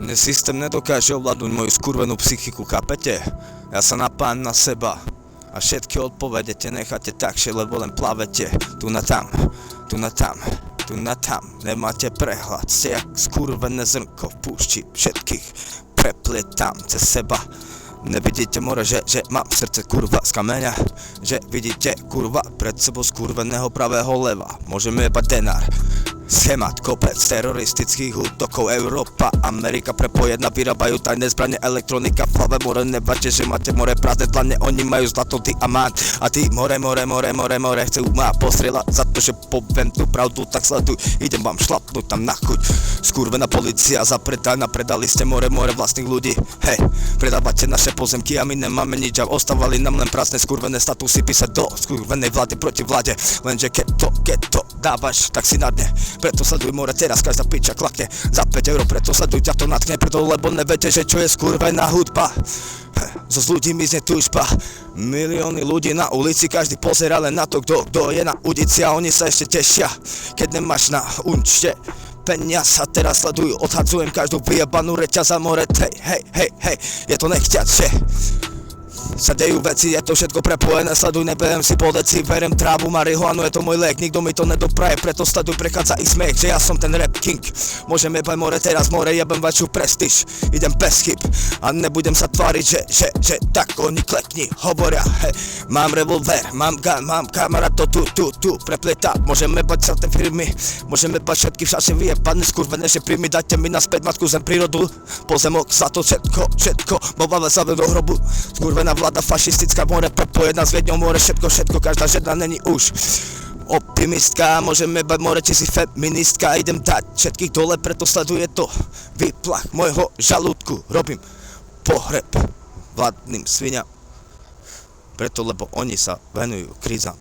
Systém nedokáže ovládnuť moju skurvenú psychiku, kapete? Ja sa napájam na seba a všetky odpovede te necháte takšie, lebo len plavete tu na tam, tu na tam, tu na tam. Nemáte prehľad, ste jak skurvené zrnko v púšti, všetkých preplietam cez seba. Nevidíte more, že mám srdce kurva z kameňa, že vidíte kurva pred sebou skurveného pravého leva. Môžeme jebať denár, schémat, kopec teroristických útokov. Európa, Amerika prepojená, vyrábajú tajné zbrane, elektronika v hlave more. Neváte, že máte more prázdne dlane, oni majú zlato, diamant a ty more chcú ma postrieľať za to, že poviem tú pravdu, tak sleduj, idem vám šlapnúť tam na chuť. Skurvená polícia zapredaná, predali ste more vlastných ľudí, hej, predávate naše pozemky a my nemáme nič a ostávali nám len prázdne skurvené statusy písať do skurvenej vlády proti vláde. Lenže keď to dávaš, tak si na dne. Preto sleduj more teraz, každá piča klakne za 5 euro, preto sleduj, ťa to natkne, preto lebo neviete, že čo je skurvená hudba. Zo z ľudí mizne túžba, milióny ľudí na ulici, každý pozerá len na to, kto je na ulici a oni sa ešte tešia, keď nemáš na účte peniaz a teraz sledujú, odhadzujem každú vyjebanú reťaz a more, hej, je to nechťače. Sa dejú veci, je to všetko prepojené, sleduj, neberiem si po deci, berem trávu, marihuanu, je to môj lék, nikto mi to nedopraje, preto sleduj, prechádza ich smiech, že ja som ten rap king. Môžem jebať more teraz, more, jebem vašu prestíž, idem bez chyb a nebudem sa tváriť, že tak oni klekni, hovoria, hej, mám revolver, mám gun, mám kamarát, to tu, preplieta, môžem jebať sa tie firmy, môžem jebať všetky všaše vyjebané, skurvené, že príjmy, dajte mi naspäť matku, zem, prírodu, pozemok, zlato, všetko, bobáve sa do hrobu, skurvená vláda fašistická, more prepojená s Viedňou, more všetko, každá žena není už optimistka, môžeme bať more, či si feministka, idem dať všetkých dole, preto sleduje to výplach môjho žalúdku, robím pohreb vládnym sviniam, preto lebo oni sa venujú krízam.